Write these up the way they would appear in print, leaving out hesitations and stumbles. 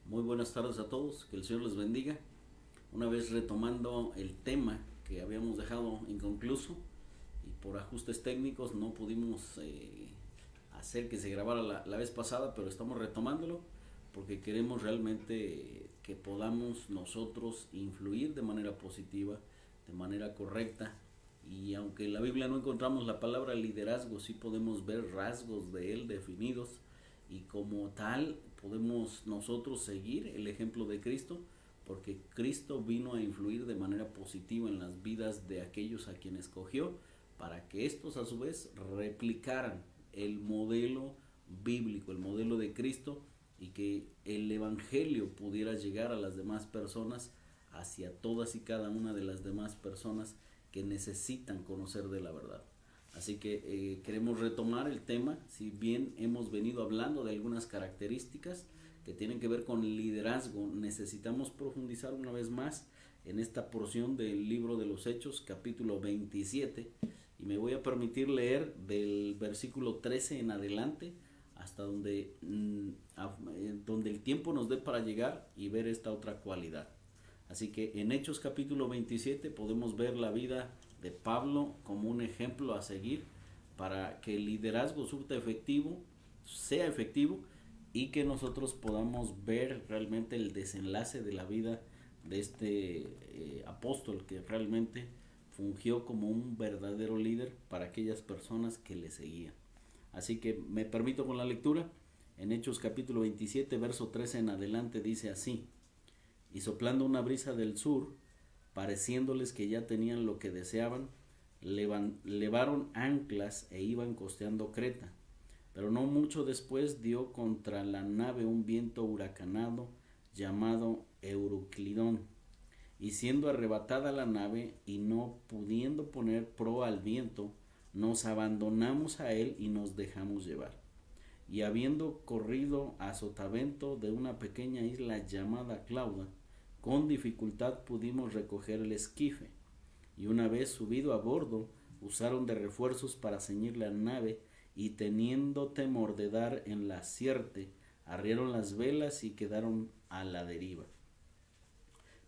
Muy buenas tardes a todos, que el Señor les bendiga. Una vez retomando el tema que habíamos dejado inconcluso y por ajustes técnicos no pudimos hacer que se grabara la vez pasada, pero estamos retomándolo porque queremos realmente que podamos nosotros influir de manera positiva, de manera correcta. Y aunque en la Biblia no encontramos la palabra liderazgo, sí podemos ver rasgos de él definidos y como tal podemos nosotros seguir el ejemplo de Cristo, porque Cristo vino a influir de manera positiva en las vidas de aquellos a quienes escogió, para que estos a su vez replicaran el modelo bíblico, el modelo de Cristo, y que el Evangelio pudiera llegar a las demás personas, hacia todas y cada una de las demás personas que necesitan conocer de la verdad. Así que queremos retomar el tema, si bien hemos venido hablando de algunas características que tienen que ver con liderazgo, necesitamos profundizar una vez más en esta porción del libro de los Hechos, capítulo 27, y me voy a permitir leer del versículo 13 en adelante hasta donde el tiempo nos dé para llegar y ver esta otra cualidad. Así que en Hechos capítulo 27 podemos ver la vida de Pablo como un ejemplo a seguir para que el liderazgo sea efectivo y que nosotros podamos ver realmente el desenlace de la vida de este apóstol que realmente fungió como un verdadero líder para aquellas personas que le seguían. Así que me permito con la lectura. En Hechos capítulo 27, verso 13 en adelante dice así: y soplando una brisa del sur, pareciéndoles que ya tenían lo que deseaban, levaron anclas e iban costeando Creta. Pero no mucho después dio contra la nave un viento huracanado llamado Euroclidón, y siendo arrebatada la nave y no pudiendo poner proa al viento, nos abandonamos a él y nos dejamos llevar. Y habiendo corrido a sotavento de una pequeña isla llamada Clauda, con dificultad pudimos recoger el esquife, y una vez subido a bordo, usaron de refuerzos para ceñir la nave, y teniendo temor de dar en la sierte, arriaron las velas y quedaron a la deriva.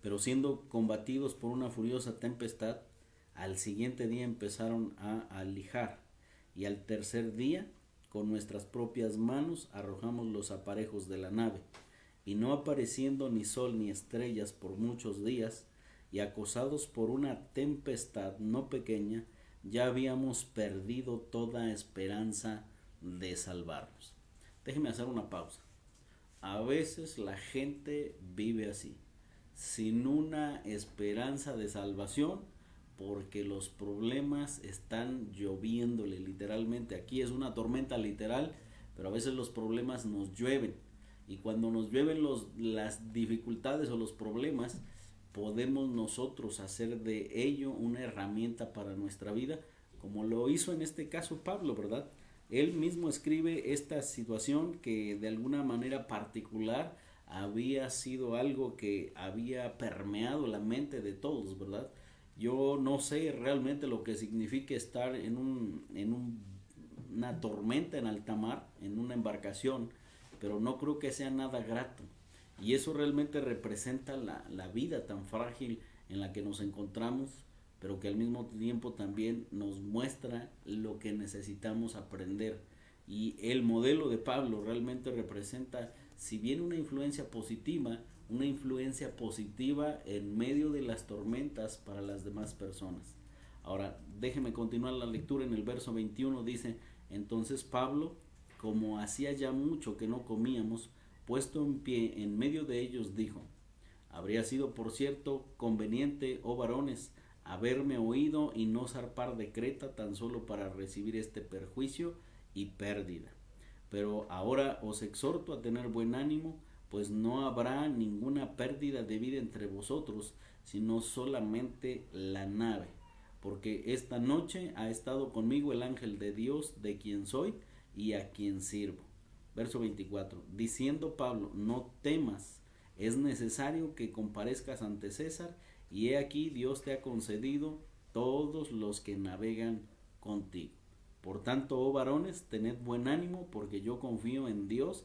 Pero siendo combatidos por una furiosa tempestad, al siguiente día empezaron a alijar, y al tercer día, con nuestras propias manos, arrojamos los aparejos de la nave, y no apareciendo ni sol ni estrellas por muchos días, y acosados por una tempestad no pequeña, ya habíamos perdido toda esperanza de salvarnos. Déjeme hacer una pausa. A veces la gente vive así, sin una esperanza de salvación, porque los problemas están lloviéndole literalmente. Aquí es una tormenta literal, pero a veces los problemas nos llueven. Y cuando nos llueven las dificultades o los problemas, podemos nosotros hacer de ello una herramienta para nuestra vida, como lo hizo en este caso Pablo, ¿verdad? Él mismo escribe esta situación que de alguna manera particular había sido algo que había permeado la mente de todos, ¿verdad? Yo no sé realmente lo que significa estar una tormenta en alta mar, en una embarcación, pero no creo que sea nada grato. Y eso realmente representa la vida tan frágil en la que nos encontramos, pero que al mismo tiempo también nos muestra lo que necesitamos aprender. Y el modelo de Pablo realmente representa, si bien una influencia positiva en medio de las tormentas para las demás personas. Ahora, déjeme continuar la lectura en el verso 21, dice: entonces Pablo, como hacía ya mucho que no comíamos, puesto en pie en medio de ellos, dijo: habría sido por cierto conveniente, oh varones, haberme oído y no zarpar de Creta tan solo para recibir este perjuicio y pérdida. Pero ahora os exhorto a tener buen ánimo, pues no habrá ninguna pérdida de vida entre vosotros, sino solamente la nave. Porque esta noche ha estado conmigo el ángel de Dios, de quien soy y a quien sirvo. Verso 24. Diciendo Pablo: no temas, es necesario que comparezcas ante César, y he aquí Dios te ha concedido todos los que navegan contigo. Por tanto, oh varones, tened buen ánimo, porque yo confío en Dios,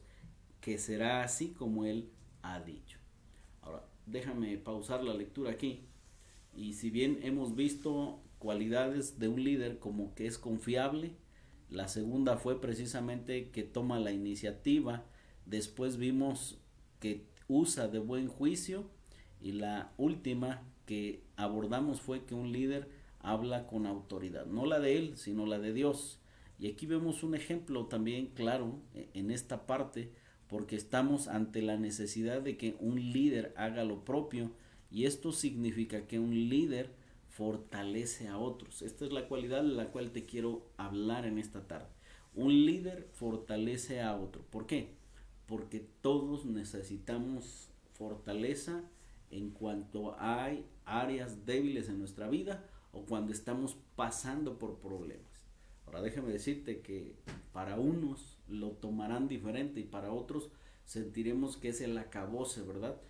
que será así como Él ha dicho. Ahora, déjame pausar la lectura aquí. Y si bien hemos visto cualidades de un líder como que es confiable, la segunda fue precisamente que toma la iniciativa, después vimos que usa de buen juicio y la última que abordamos fue que un líder habla con autoridad, no la de él, sino la de Dios. Y aquí vemos un ejemplo también claro en esta parte, porque estamos ante la necesidad de que un líder haga lo propio, y esto significa que un líder fortalece a otros. Esta es la cualidad de la cual te quiero hablar en esta tarde. Un líder fortalece a otro. ¿Por qué? Porque todos necesitamos fortaleza en cuanto hay áreas débiles en nuestra vida o cuando estamos pasando por problemas. Ahora déjame decirte que para unos lo tomarán diferente y para otros sentiremos que es el acabose, ¿verdad?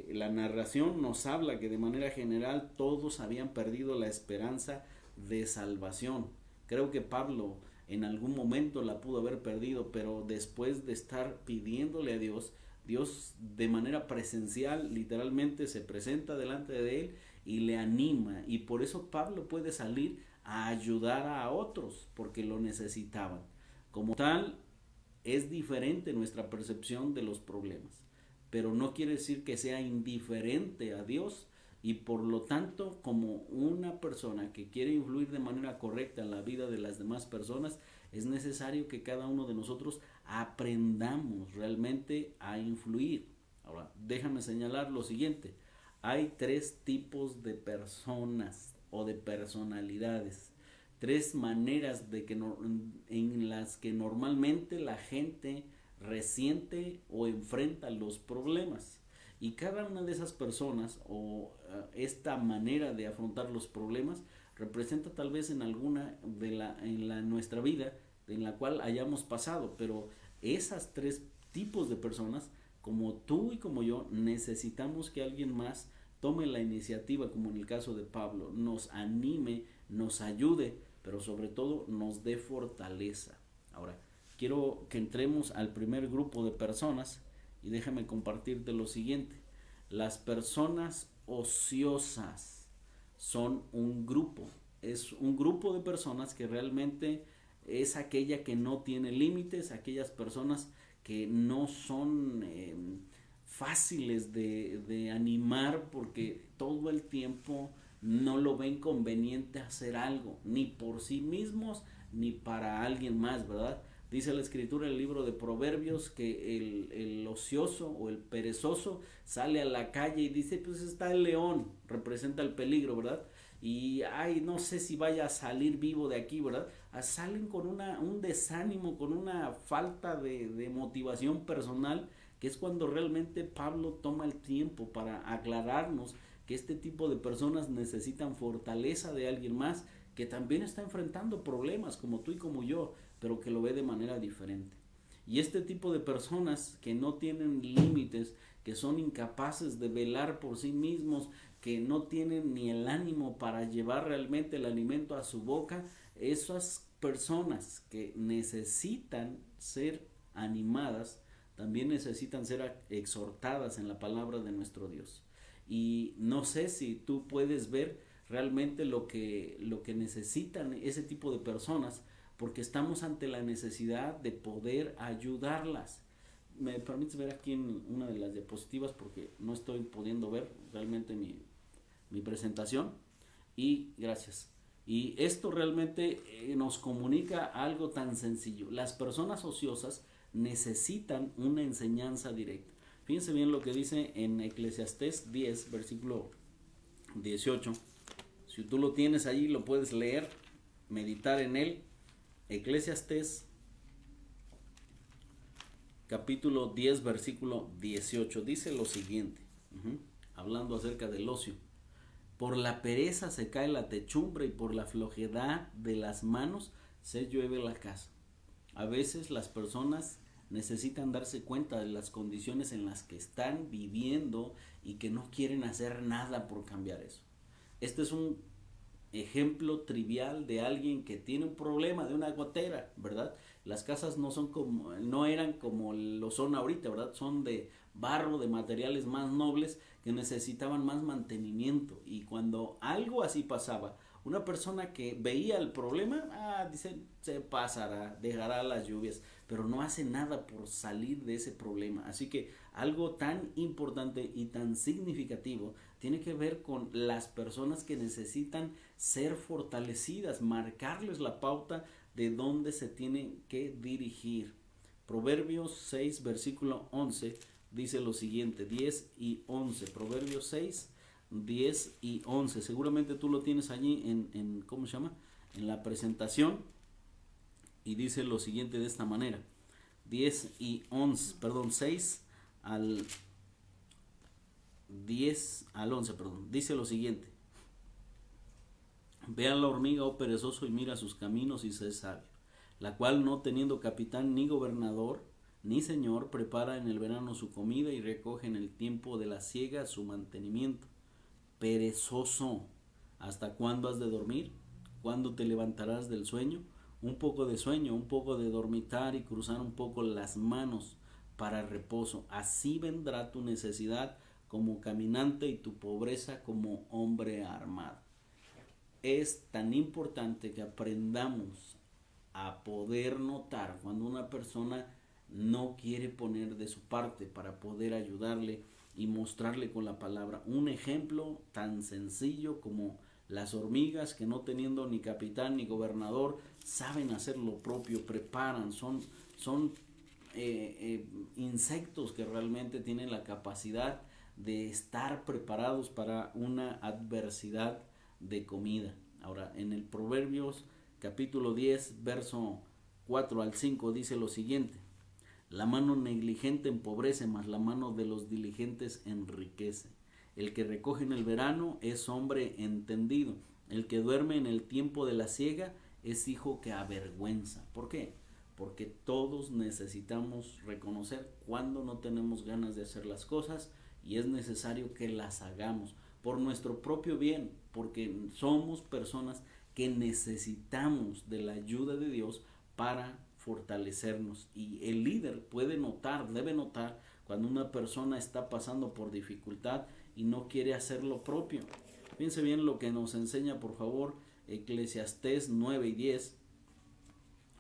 La narración nos habla que de manera general todos habían perdido la esperanza de salvación. Creo que Pablo en algún momento la pudo haber perdido, pero después de estar pidiéndole a Dios, Dios de manera presencial literalmente se presenta delante de él y le anima, y por eso Pablo puede salir a ayudar a otros porque lo necesitaban. Como tal, es diferente nuestra percepción de los problemas, pero no quiere decir que sea indiferente a Dios, y por lo tanto, como una persona que quiere influir de manera correcta en la vida de las demás personas, es necesario que cada uno de nosotros aprendamos realmente a influir. Ahora, déjame señalar lo siguiente. Hay tres tipos de personas o de personalidades, tres maneras de que en las que normalmente la gente resiente o enfrenta los problemas, y cada una de esas personas o esta manera de afrontar los problemas representa tal vez en alguna de nuestra vida en la cual hayamos pasado, pero esas tres tipos de personas, como tú y como yo, necesitamos que alguien más tome la iniciativa, como en el caso de Pablo, nos anime, nos ayude, pero sobre todo nos dé fortaleza. Ahora, quiero que entremos al primer grupo de personas y déjame compartirte lo siguiente. Las personas ociosas son es un grupo de personas que realmente es aquella que no tiene límites, aquellas personas que no son fáciles de animar porque todo el tiempo no lo ven conveniente hacer algo, ni por sí mismos ni para alguien más, ¿verdad? Dice la escritura en el libro de Proverbios que el ocioso o el perezoso sale a la calle y dice, pues está el león, representa el peligro, ¿verdad? Y ay, no sé si vaya a salir vivo de aquí, ¿verdad? Salen con un desánimo, con una falta de motivación personal, que es cuando realmente Pablo toma el tiempo para aclararnos que este tipo de personas necesitan fortaleza de alguien más que también está enfrentando problemas como tú y como yo, pero que lo ve de manera diferente. Y este tipo de personas que no tienen límites, que son incapaces de velar por sí mismos, que no tienen ni el ánimo para llevar realmente el alimento a su boca, esas personas que necesitan ser animadas, también necesitan ser exhortadas en la palabra de nuestro Dios. Y no sé si tú puedes ver realmente lo que necesitan ese tipo de personas, porque estamos ante la necesidad de poder ayudarlas. ¿Me permites ver aquí en una de las diapositivas? Porque no estoy pudiendo ver realmente mi presentación. Y gracias. Y esto realmente nos comunica algo tan sencillo. Las personas ociosas necesitan una enseñanza directa. Fíjense bien lo que dice en Eclesiastés 10, versículo 18. Si tú lo tienes allí, lo puedes leer, meditar en él. Eclesiastés capítulo 10, versículo 18. Dice lo siguiente, hablando acerca del ocio. Por la pereza se cae la techumbre y por la flojedad de las manos se llueve la casa. A veces las personas necesitan darse cuenta de las condiciones en las que están viviendo y que no quieren hacer nada por cambiar eso. Este es un ejemplo trivial de alguien que tiene un problema de una gotera, ¿verdad? Las casas no eran como lo son ahorita, ¿verdad? Son de barro, de materiales más nobles que necesitaban más mantenimiento. Y cuando algo así pasaba, una persona que veía el problema, dice, se pasará, dejará las lluvias, pero no hace nada por salir de ese problema. Así que algo tan importante y tan significativo tiene que ver con las personas que necesitan ser fortalecidas, marcarles la pauta de dónde se tienen que dirigir. Proverbios 6, versículo 11 dice lo siguiente, 10 y 11. Proverbios 6, 10 y 11. Seguramente tú lo tienes allí en ¿cómo se llama? En la presentación. Y dice lo siguiente de esta manera. 10 y 11, perdón, 6 al 10 al 11, perdón. Dice lo siguiente. Ve a la hormiga, oh perezoso, y mira sus caminos y sé sabio, la cual no teniendo capitán ni gobernador ni señor, prepara en el verano su comida y recoge en el tiempo de la siega su mantenimiento. Perezoso, ¿hasta cuándo has de dormir? ¿Cuándo te levantarás del sueño? Un poco de sueño, un poco de dormitar y cruzar un poco las manos para reposo. Así vendrá tu necesidad como caminante y tu pobreza como hombre armado. Es tan importante que aprendamos a poder notar cuando una persona no quiere poner de su parte para poder ayudarle y mostrarle con la palabra un ejemplo tan sencillo como las hormigas que no teniendo ni capitán ni gobernador saben hacer lo propio, preparan, son insectos que realmente tienen la capacidad de estar preparados para una adversidad de comida. Ahora, en el Proverbios capítulo 10, verso 4 al 5 dice lo siguiente: la mano negligente empobrece, mas la mano de los diligentes enriquece. El que recoge en el verano es hombre entendido. El que duerme en el tiempo de la siega es hijo que avergüenza. ¿Por qué? Porque todos necesitamos reconocer cuando no tenemos ganas de hacer las cosas y es necesario que las hagamos por nuestro propio bien, porque somos personas que necesitamos de la ayuda de Dios para fortalecernos. Y el líder puede notar, debe notar cuando una persona está pasando por dificultad y no quiere hacer lo propio. Piense bien lo que nos enseña, por favor, Eclesiastés 9 y 10,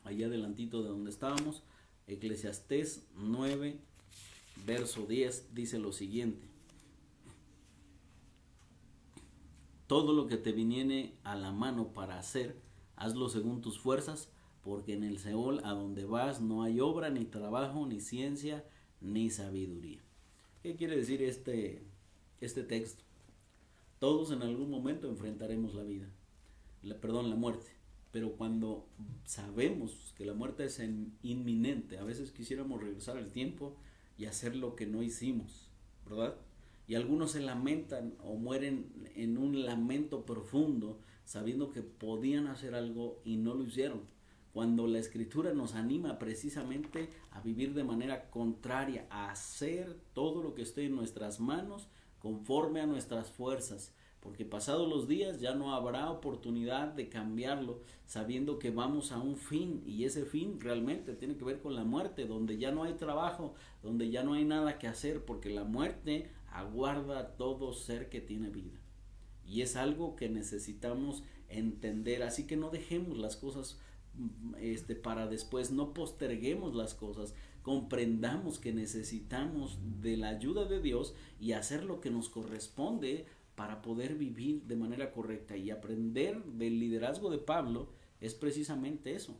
allá adelantito de donde estábamos. Eclesiastés 9, verso 10, dice lo siguiente: todo lo que te viniere a la mano para hacer, hazlo según tus fuerzas, porque en el Seol a donde vas no hay obra, ni trabajo, ni ciencia, ni sabiduría. ¿Qué quiere decir este texto? Todos en algún momento enfrentaremos la vida, la muerte. Pero cuando sabemos que la muerte es inminente, a veces quisiéramos regresar al tiempo y hacer lo que no hicimos, ¿verdad? Y algunos se lamentan o mueren en un lamento profundo, sabiendo que podían hacer algo y no lo hicieron. Cuando la Escritura nos anima precisamente a vivir de manera contraria, a hacer todo lo que esté en nuestras manos conforme a nuestras fuerzas, porque pasados los días ya no habrá oportunidad de cambiarlo, sabiendo que vamos a un fin, y ese fin realmente tiene que ver con la muerte, donde ya no hay trabajo, donde ya no hay nada que hacer, porque la muerte aguarda a todo ser que tiene vida. Y es algo que necesitamos entender, así que no dejemos las cosas para después, no posterguemos las cosas, comprendamos que necesitamos de la ayuda de Dios y hacer lo que nos corresponde para poder vivir de manera correcta. Y aprender del liderazgo de Pablo es precisamente eso: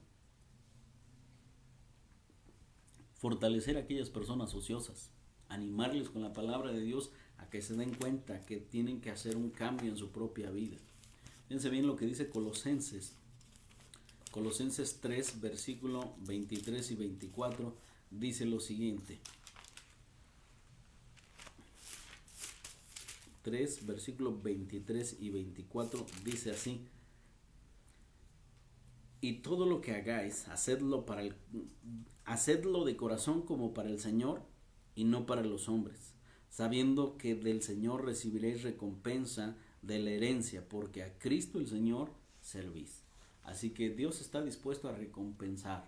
fortalecer a aquellas personas ociosas, animarles con la palabra de Dios a que se den cuenta que tienen que hacer un cambio en su propia vida. Fíjense bien lo que dice Colosenses 3, versículo 23 y 24, dice lo siguiente. 3, versículos 23 y 24 dice así: y todo lo que hagáis, hacedlo de corazón como para el Señor y no para los hombres, sabiendo que del Señor recibiréis recompensa de la herencia, porque a Cristo el Señor servís. Así que Dios está dispuesto a recompensar.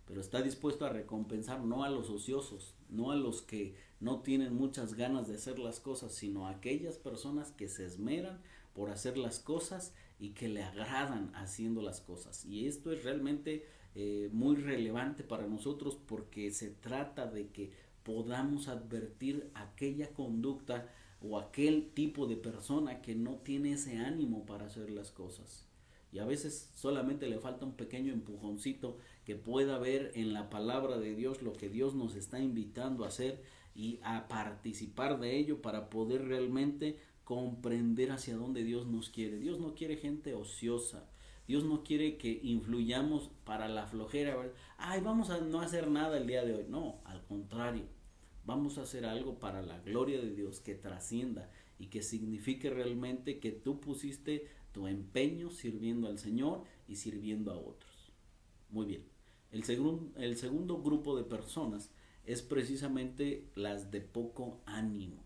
pero está dispuesto a recompensar no a los ociosos, no a los que no tienen muchas ganas de hacer las cosas, sino a aquellas personas que se esmeran por hacer las cosas y que le agradan haciendo las cosas. Y esto es realmente muy relevante para nosotros, porque se trata de que podamos advertir aquella conducta o aquel tipo de persona que no tiene ese ánimo para hacer las cosas. Y a veces solamente le falta un pequeño empujoncito, que pueda ver en la palabra de Dios lo que Dios nos está invitando a hacer y a participar de ello, para poder realmente comprender hacia dónde Dios nos quiere. Dios no quiere gente ociosa. Dios no quiere que influyamos para la flojera. Ay, vamos a no hacer nada el día de hoy. No, al contrario. Vamos a hacer algo para la gloria de Dios, que trascienda y que signifique realmente que tú pusiste tu empeño sirviendo al Señor y sirviendo a otros. Muy bien. El segundo grupo de personas es precisamente las de poco ánimo.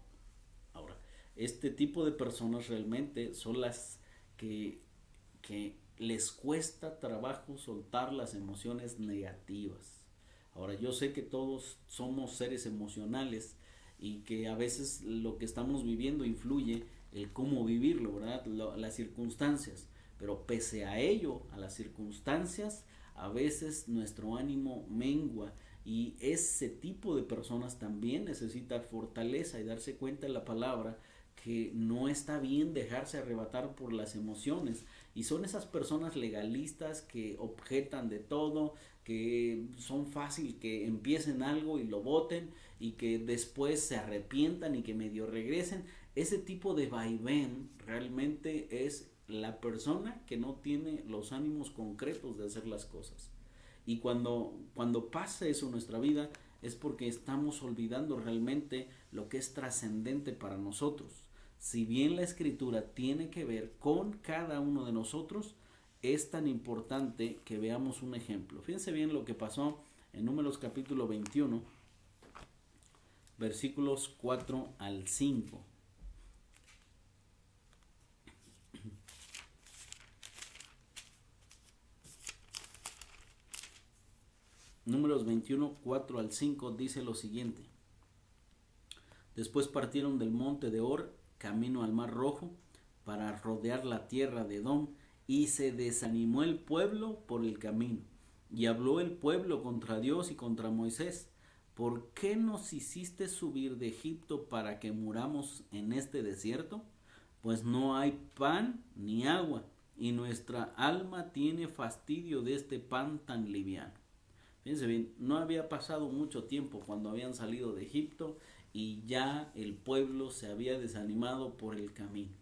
Ahora, este tipo de personas realmente son las que les cuesta trabajo soltar las emociones negativas. Ahora, yo sé que todos somos seres emocionales y que a veces lo que estamos viviendo influye el cómo vivirlo, ¿verdad? Las circunstancias. Pero pese a ello, a las circunstancias, a veces nuestro ánimo mengua, y ese tipo de personas también necesita fortaleza y darse cuenta en la palabra que no está bien dejarse arrebatar por las emociones. Y son esas personas legalistas que objetan de todo, que son fácil que empiecen algo y lo boten y que después se arrepientan y que medio regresen. Ese tipo de vaivén realmente es la persona que no tiene los ánimos concretos de hacer las cosas. Y cuando pasa eso en nuestra vida, es porque estamos olvidando realmente lo que es trascendente para nosotros. Si bien la escritura tiene que ver con cada uno de nosotros, es tan importante que veamos un ejemplo. Fíjense bien lo que pasó en Números capítulo 21, versículos 4 al 5. Números 21, 4 al 5 dice lo siguiente. Después partieron del monte de Hor, camino al mar Rojo, para rodear la tierra de Edom, y se desanimó el pueblo por el camino. Y habló el pueblo contra Dios y contra Moisés: ¿por qué nos hiciste subir de Egipto para que muramos en este desierto? Pues no hay pan ni agua, y nuestra alma tiene fastidio de este pan tan liviano. Fíjense bien, no había pasado mucho tiempo cuando habían salido de Egipto y ya el pueblo se había desanimado por el camino.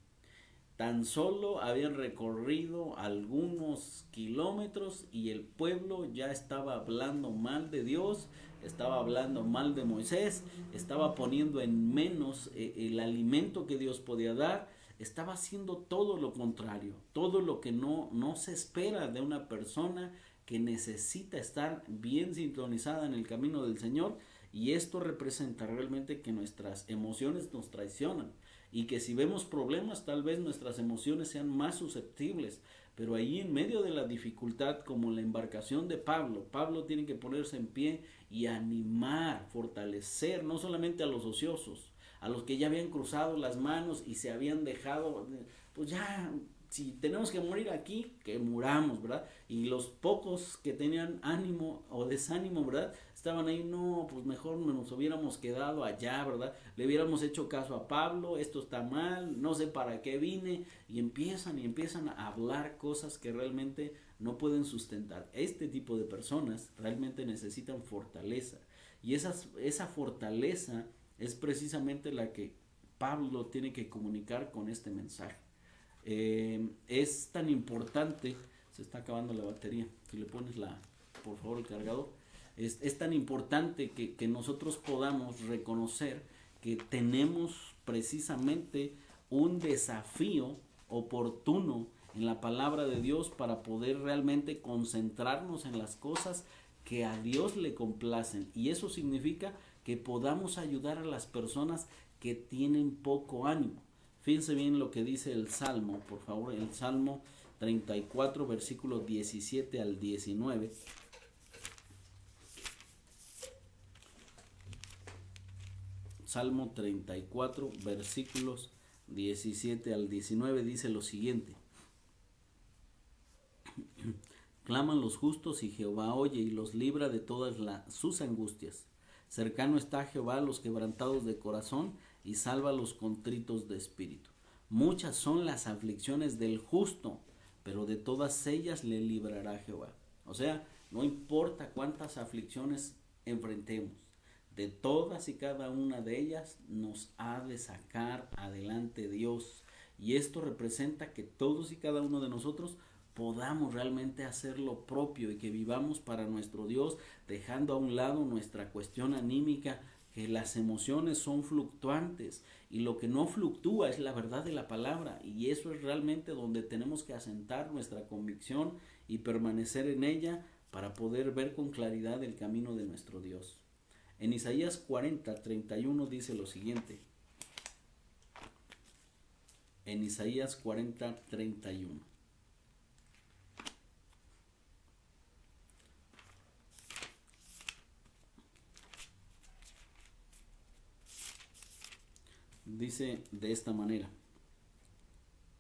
Tan solo habían recorrido algunos kilómetros y el pueblo ya estaba hablando mal de Dios, estaba hablando mal de Moisés, estaba poniendo en menos el alimento que Dios podía dar, estaba haciendo todo lo contrario, todo lo que no se espera de una persona que necesita estar bien sintonizada en el camino del Señor. Y esto representa realmente que nuestras emociones nos traicionan, y que si vemos problemas, tal vez nuestras emociones sean más susceptibles. Pero ahí, en medio de la dificultad, como la embarcación de Pablo tiene que ponerse en pie y animar, fortalecer no solamente a los ociosos, a los que ya habían cruzado las manos y se habían dejado, pues ya, si tenemos que morir aquí, que muramos, ¿verdad? Y los pocos que tenían ánimo o desánimo, ¿verdad?, estaban ahí: no, pues mejor nos hubiéramos quedado allá, ¿verdad? Le hubiéramos hecho caso a Pablo, esto está mal, no sé para qué vine. Y empiezan a hablar cosas que realmente no pueden sustentar. Este tipo de personas realmente necesitan fortaleza. Y esa fortaleza es precisamente la que Pablo tiene que comunicar con este mensaje. Es tan importante, se está acabando la batería, si le pones por favor el cargador, es tan importante que nosotros podamos reconocer que tenemos precisamente un desafío oportuno en la palabra de Dios para poder realmente concentrarnos en las cosas que a Dios le complacen, y eso significa que podamos ayudar a las personas que tienen poco ánimo. Fíjense bien lo que dice el Salmo, por favor, el Salmo 34, versículos 17 al 19. Salmo 34, versículos 17 al 19, dice lo siguiente. Claman los justos y Jehová oye y los libra de todas sus angustias. Cercano está Jehová a los quebrantados de corazón y salva a los contritos de espíritu. Muchas son las aflicciones del justo, pero de todas ellas le librará Jehová. O sea, no importa cuántas aflicciones enfrentemos, de todas y cada una de ellas nos ha de sacar adelante Dios. Y esto representa que todos y cada uno de nosotros podamos realmente hacer lo propio y que vivamos para nuestro Dios, dejando a un lado nuestra cuestión anímica, que las emociones son fluctuantes y lo que no fluctúa es la verdad de la palabra, y eso es realmente donde tenemos que asentar nuestra convicción y permanecer en ella para poder ver con claridad el camino de nuestro Dios. En Isaías 40:31 dice lo siguiente. En Isaías 40:31. Dice de esta manera: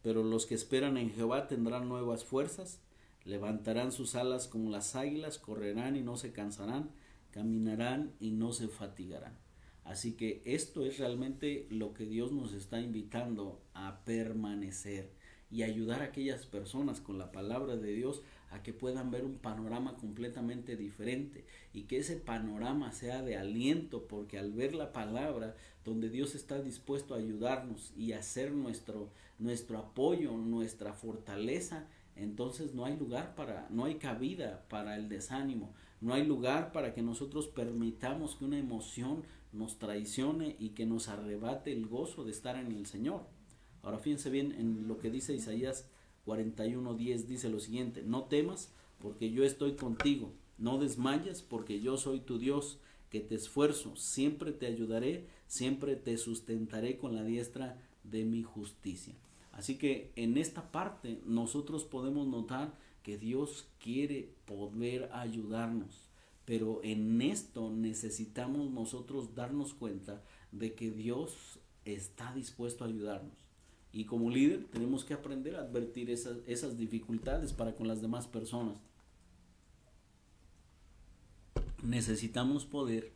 pero los que esperan en Jehová tendrán nuevas fuerzas, levantarán sus alas como las águilas, correrán y no se cansarán, caminarán y no se fatigarán. Así que esto es realmente lo que Dios nos está invitando a permanecer y ayudar a aquellas personas con la palabra de Dios a que puedan ver un panorama completamente diferente y que ese panorama sea de aliento, porque al ver la palabra donde Dios está dispuesto a ayudarnos y a ser nuestro apoyo, nuestra fortaleza, entonces no hay cabida para el desánimo, no hay lugar para que nosotros permitamos que una emoción nos traicione y que nos arrebate el gozo de estar en el Señor. Ahora fíjense bien en lo que dice Isaías 41:10, dice lo siguiente: no temas, porque yo estoy contigo, no desmayes, porque yo soy tu Dios, que te esfuerzo, siempre te ayudaré, siempre te sustentaré con la diestra de mi justicia. Así que en esta parte nosotros podemos notar que Dios quiere poder ayudarnos, pero en esto necesitamos nosotros darnos cuenta de que Dios está dispuesto a ayudarnos. Y como líder tenemos que aprender a advertir esas dificultades para con las demás personas. Necesitamos poder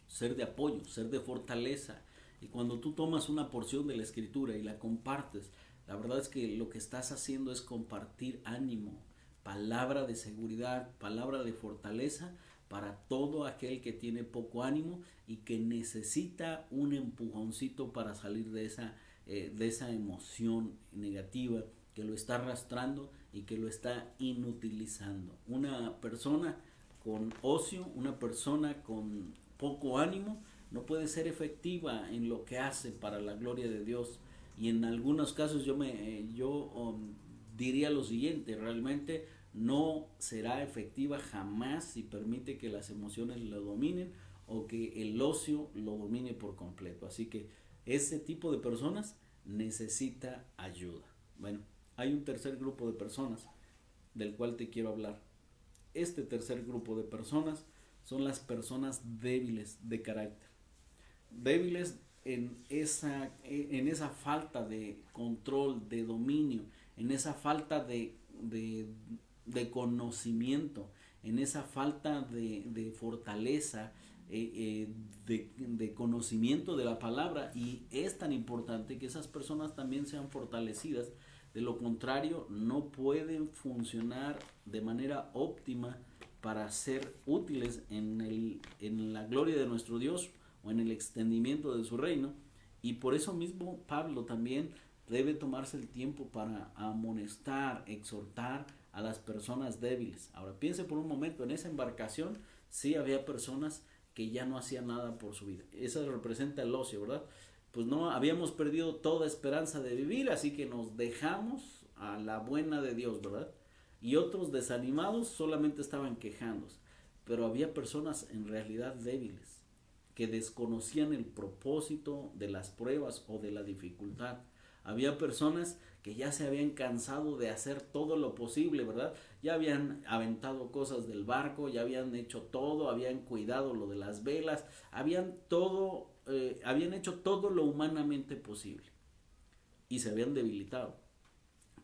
ser de apoyo, ser de fortaleza. Y cuando tú tomas una porción de la escritura y la compartes, la verdad es que lo que estás haciendo es compartir ánimo, palabra de seguridad, palabra de fortaleza para todo aquel que tiene poco ánimo y que necesita un empujoncito para salir de esa emoción negativa que lo está arrastrando y que lo está inutilizando. Una persona con ocio, una persona con poco ánimo, no puede ser efectiva en lo que hace para la gloria de Dios. Y en algunos casos yo diría lo siguiente: realmente no será efectiva jamás si permite que las emociones lo dominen o que el ocio lo domine por completo. Así que ese tipo de personas necesita ayuda. Bueno, hay un tercer grupo de personas del cual te quiero hablar. Este tercer grupo de personas son las personas débiles de carácter. Débiles en esa falta de control, de dominio, en esa falta de conocimiento, en esa falta de fortaleza, de conocimiento de la palabra. Y es tan importante que esas personas también sean fortalecidas. De lo contrario, no pueden funcionar de manera óptima para ser útiles en la gloria de nuestro Dios o en el extendimiento de su reino. Y por eso mismo Pablo también debe tomarse el tiempo para amonestar, exhortar a las personas débiles. Ahora piense por un momento, en esa embarcación sí había personas que ya no hacían nada por su vida. Eso representa el ocio, ¿verdad? Pues no, habíamos perdido toda esperanza de vivir, así que nos dejamos a la buena de Dios, ¿verdad? Y otros desanimados solamente estaban quejándose. Pero había personas en realidad débiles, que desconocían el propósito de las pruebas o de la dificultad. Había personas que ya se habían cansado de hacer todo lo posible, ¿verdad? Ya habían aventado cosas del barco, ya habían hecho todo, habían cuidado lo de las velas, habían hecho todo lo humanamente posible y se habían debilitado.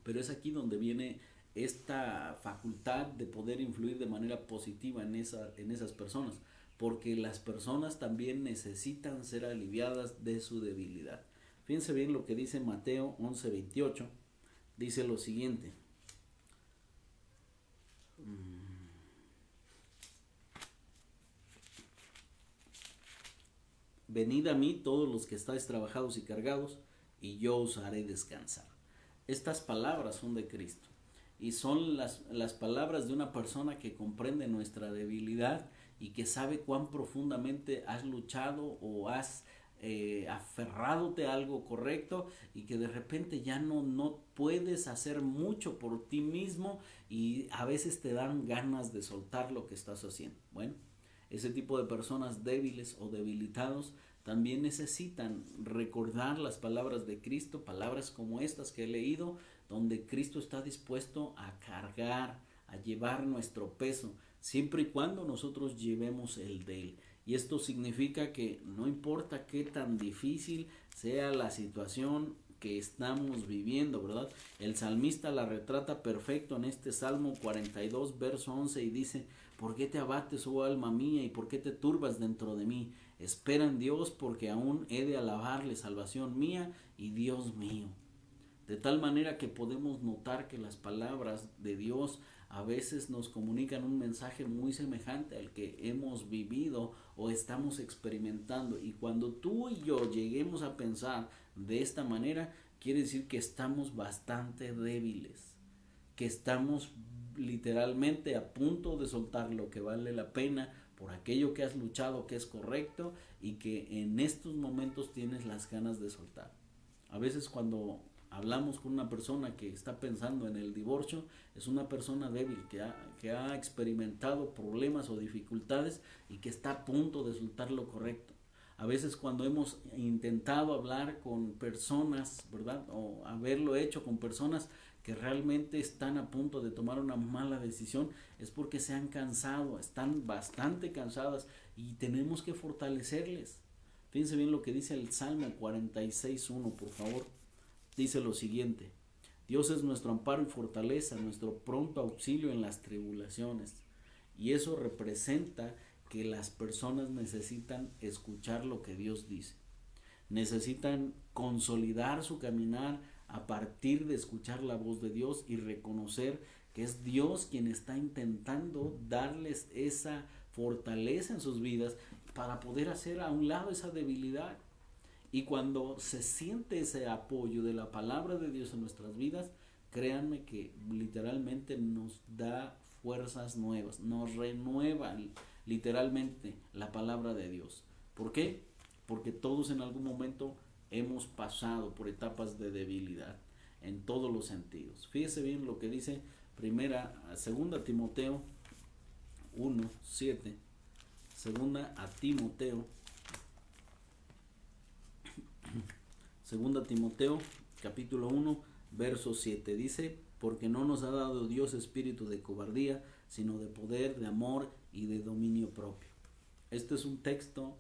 Pero es aquí donde viene esta facultad de poder influir de manera positiva en esas personas, porque las personas también necesitan ser aliviadas de su debilidad. Fíjense bien lo que dice Mateo 11:28, dice lo siguiente. Venid a mí todos los que estáis trabajados y cargados, y yo os haré descansar. Estas palabras son de Cristo y son las palabras de una persona que comprende nuestra debilidad y que sabe cuán profundamente has luchado o has aferradote a algo correcto y que de repente ya no puedes hacer mucho por ti mismo y a veces te dan ganas de soltar lo que estás haciendo. Bueno, ese tipo de personas débiles o debilitados también necesitan recordar las palabras de Cristo, palabras como estas que he leído, donde Cristo está dispuesto a cargar, a llevar nuestro peso, siempre y cuando nosotros llevemos el de Él. Y esto significa que no importa qué tan difícil sea la situación que estamos viviendo, ¿verdad? El salmista la retrata perfecto en este Salmo 42, verso 11 y dice: ¿por qué te abates, oh alma mía, y por qué te turbas dentro de mí? Espera en Dios, porque aún he de alabarle, salvación mía y Dios mío. De tal manera que podemos notar que las palabras de Dios a veces nos comunican un mensaje muy semejante al que hemos vivido o estamos experimentando. Y cuando tú y yo lleguemos a pensar de esta manera, quiere decir que estamos bastante débiles, que estamos literalmente a punto de soltar lo que vale la pena por aquello que has luchado, que es correcto, y que en estos momentos tienes las ganas de soltar. A veces cuando hablamos con una persona que está pensando en el divorcio, es una persona débil que ha experimentado problemas o dificultades y que está a punto de soltar lo correcto. A veces cuando hemos intentado hablar con personas, ¿verdad? O haberlo hecho con personas que realmente están a punto de tomar una mala decisión, es porque se han cansado, están bastante cansadas y tenemos que fortalecerles. Fíjense bien lo que dice el Salmo 46:1, por favor. Dice lo siguiente: Dios es nuestro amparo y fortaleza, nuestro pronto auxilio en las tribulaciones. Y eso representa que las personas necesitan escuchar lo que Dios dice. Necesitan consolidar su caminar a partir de escuchar la voz de Dios y reconocer que es Dios quien está intentando darles esa fortaleza en sus vidas para poder hacer a un lado esa debilidad. Y cuando se siente ese apoyo de la palabra de Dios en nuestras vidas, créanme que literalmente nos da fuerzas nuevas, nos renueva literalmente la palabra de Dios. ¿Por qué? Porque todos en algún momento hemos pasado por etapas de debilidad en todos los sentidos. Fíjese bien lo que dice segunda Timoteo 1:7, segunda a Timoteo, segunda Timoteo capítulo 1 verso 7, dice: porque no nos ha dado Dios espíritu de cobardía, sino de poder, de amor y de dominio propio. Este es un texto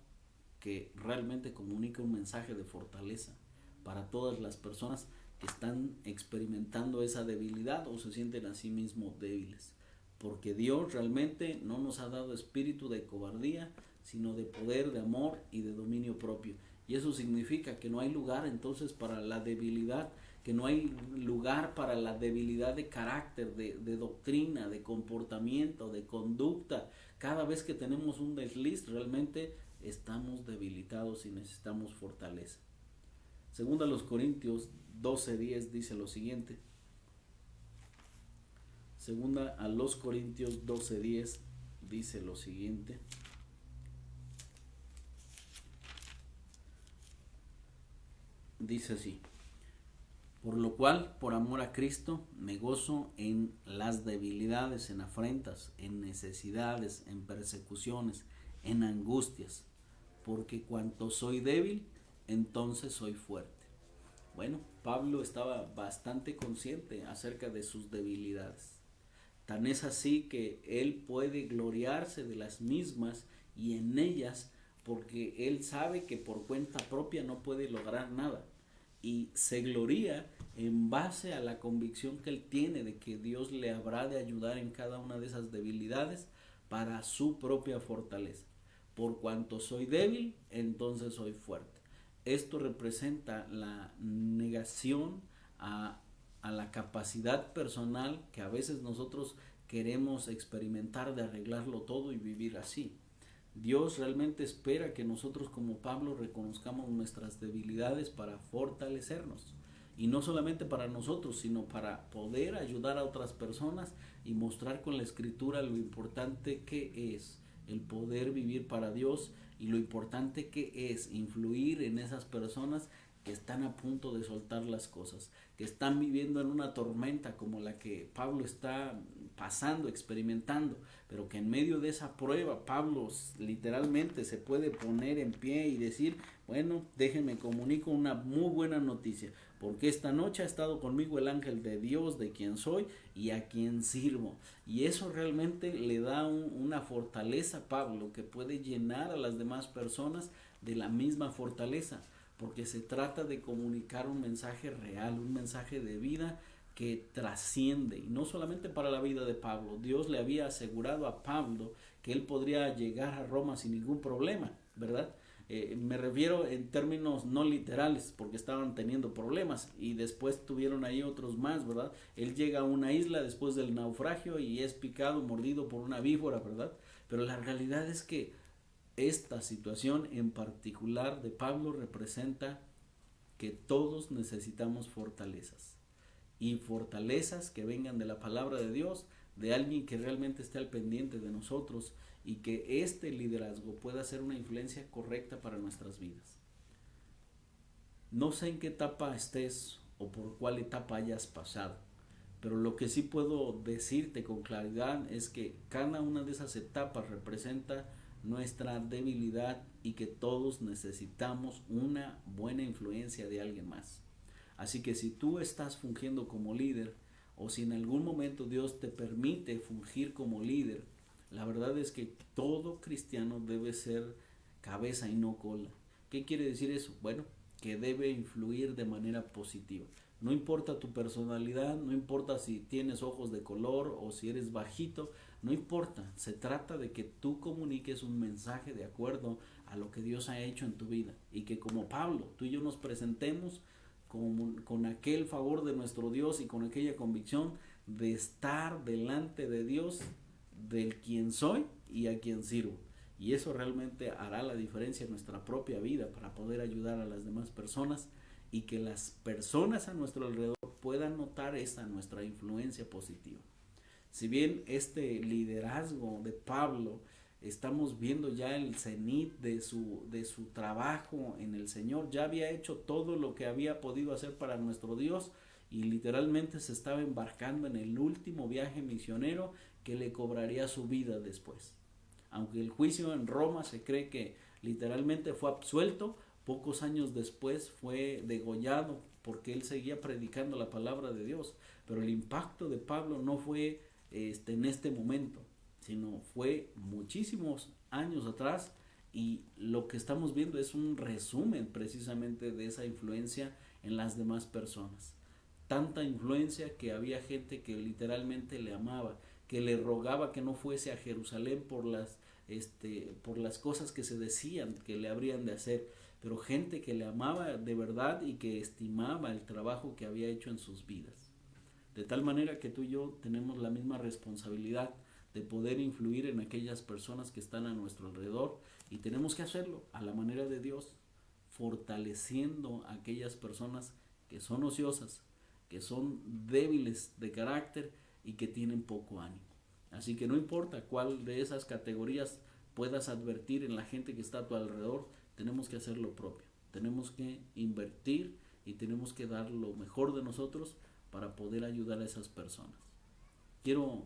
que realmente comunica un mensaje de fortaleza para todas las personas que están experimentando esa debilidad o se sienten a sí mismos débiles. Porque Dios realmente no nos ha dado espíritu de cobardía, sino de poder, de amor y de dominio propio. Y eso significa que no hay lugar entonces para la debilidad, que no hay lugar para la debilidad de carácter, de doctrina, de comportamiento, de conducta. Cada vez que tenemos un desliz, realmente estamos debilitados y necesitamos fortaleza. Segunda a los Corintios 12:10 dice lo siguiente. Segunda a los Corintios 12:10 dice lo siguiente. Dice así: por lo cual, por amor a Cristo, me gozo en las debilidades, en afrentas, en necesidades, en persecuciones, en angustias, porque cuanto soy débil, entonces soy fuerte. Bueno, Pablo estaba bastante consciente acerca de sus debilidades. Tan es así que él puede gloriarse de las mismas y en ellas porque él sabe que por cuenta propia no puede lograr nada y se gloría en base a la convicción que él tiene de que Dios le habrá de ayudar en cada una de esas debilidades para su propia fortaleza. Por cuanto soy débil, entonces soy fuerte. Esto representa la negación a la capacidad personal que a veces nosotros queremos experimentar de arreglarlo todo y vivir así. Dios realmente espera que nosotros como Pablo reconozcamos nuestras debilidades para fortalecernos. Y no solamente para nosotros, sino para poder ayudar a otras personas y mostrar con la escritura lo importante que es el poder vivir para Dios y lo importante que es influir en esas personas que están a punto de soltar las cosas, que están viviendo en una tormenta como la que Pablo está pasando, experimentando, pero que en medio de esa prueba Pablo literalmente se puede poner en pie y decir, bueno, déjenme comunico una muy buena noticia, porque esta noche ha estado conmigo el ángel de Dios, de quien soy y a quien sirvo. Y eso realmente le da una fortaleza a Pablo que puede llenar a las demás personas de la misma fortaleza, porque se trata de comunicar un mensaje real, un mensaje de vida que trasciende, y no solamente para la vida de Pablo. Dios le había asegurado a Pablo que él podría llegar a Roma sin ningún problema, ¿verdad? Me refiero en términos no literales, porque estaban teniendo problemas y después tuvieron ahí otros más, ¿verdad? Él llega a una isla después del naufragio y es picado, mordido por una víbora, ¿verdad? Pero la realidad es que esta situación en particular de Pablo representa que todos necesitamos fortalezas y fortalezas que vengan de la palabra de Dios, de alguien que realmente esté al pendiente de nosotros y que este liderazgo pueda ser una influencia correcta para nuestras vidas. No sé en qué etapa estés o por cuál etapa hayas pasado, pero lo que sí puedo decirte con claridad es que cada una de esas etapas representa nuestra debilidad y que todos necesitamos una buena influencia de alguien más. Así que si tú estás fungiendo como líder o si en algún momento Dios te permite fungir como líder, la verdad es que todo cristiano debe ser cabeza y no cola. ¿Qué quiere decir eso? Bueno, que debe influir de manera positiva. No importa tu personalidad, no importa si tienes ojos de color o si eres bajito, no importa. Se trata de que tú comuniques un mensaje de acuerdo a lo que Dios ha hecho en tu vida. Y que como Pablo, tú y yo nos presentemos con aquel favor de nuestro Dios y con aquella convicción de estar delante de Dios, del quien soy y a quien sirvo. Y eso realmente hará la diferencia en nuestra propia vida para poder ayudar a las demás personas y que las personas a nuestro alrededor puedan notar esa nuestra influencia positiva. Si bien este liderazgo de Pablo estamos viendo ya el cenit de su trabajo en el Señor, ya había hecho todo lo que había podido hacer para nuestro Dios y literalmente se estaba embarcando en el último viaje misionero que le cobraría su vida después. Aunque el juicio en Roma se cree que literalmente fue absuelto, pocos años después fue degollado porque él seguía predicando la palabra de Dios. Pero el impacto de Pablo no fue en este momento, sino fue muchísimos años atrás, y lo que estamos viendo es un resumen precisamente de esa influencia en las demás personas. Tanta influencia que había gente que literalmente le amaba, que le rogaba que no fuese a Jerusalén por las cosas que se decían que le habrían de hacer, pero gente que le amaba de verdad y que estimaba el trabajo que había hecho en sus vidas. De tal manera que tú y yo tenemos la misma responsabilidad de poder influir en aquellas personas que están a nuestro alrededor, y tenemos que hacerlo a la manera de Dios, fortaleciendo a aquellas personas que son ociosas, que son débiles de carácter y que tienen poco ánimo. Así que no importa cuál de esas categorías puedas advertir en la gente que está a tu alrededor, tenemos que hacer lo propio. Tenemos que invertir y tenemos que dar lo mejor de nosotros para poder ayudar a esas personas. Quiero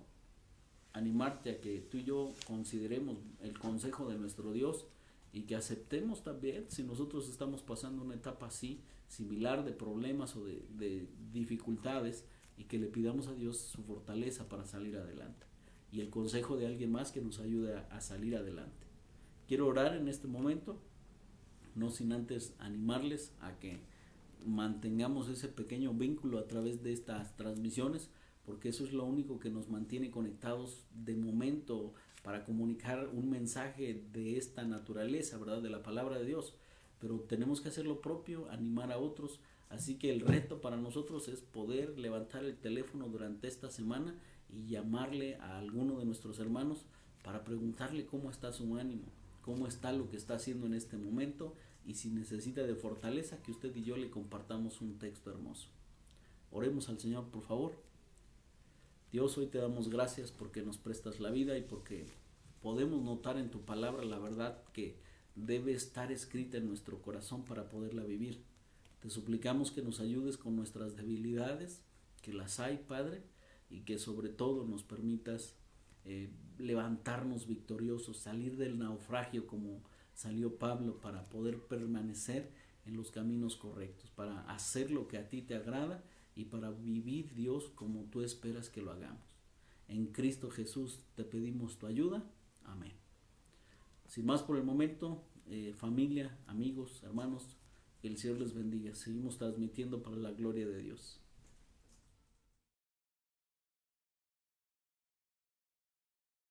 animarte a que tú y yo consideremos el consejo de nuestro Dios y que aceptemos también si nosotros estamos pasando una etapa así, similar de problemas o de dificultades, y que le pidamos a Dios su fortaleza para salir adelante y el consejo de alguien más que nos ayude a salir adelante. Quiero orar en este momento, no sin antes animarles a que mantengamos ese pequeño vínculo a través de estas transmisiones, porque eso es lo único que nos mantiene conectados de momento para comunicar un mensaje de esta naturaleza, ¿verdad? De la palabra de Dios. Pero tenemos que hacer lo propio, animar a otros. Así que el reto para nosotros es poder levantar el teléfono durante esta semana y llamarle a alguno de nuestros hermanos para preguntarle cómo está su ánimo, cómo está lo que está haciendo en este momento, y si necesita de fortaleza, que usted y yo le compartamos un texto hermoso. Oremos al Señor, por favor. Dios, hoy te damos gracias porque nos prestas la vida y porque podemos notar en tu palabra la verdad que debe estar escrita en nuestro corazón para poderla vivir. Te suplicamos que nos ayudes con nuestras debilidades, que las hay, Padre, y que sobre todo nos permitas levantarnos victoriosos, salir del naufragio como salió Pablo, para poder permanecer en los caminos correctos, para hacer lo que a ti te agrada y para vivir, Dios, como tú esperas que lo hagamos. En Cristo Jesús te pedimos tu ayuda. Amén. Sin más por el momento, familia, amigos, hermanos, que el Señor les bendiga. Seguimos transmitiendo para la gloria de Dios.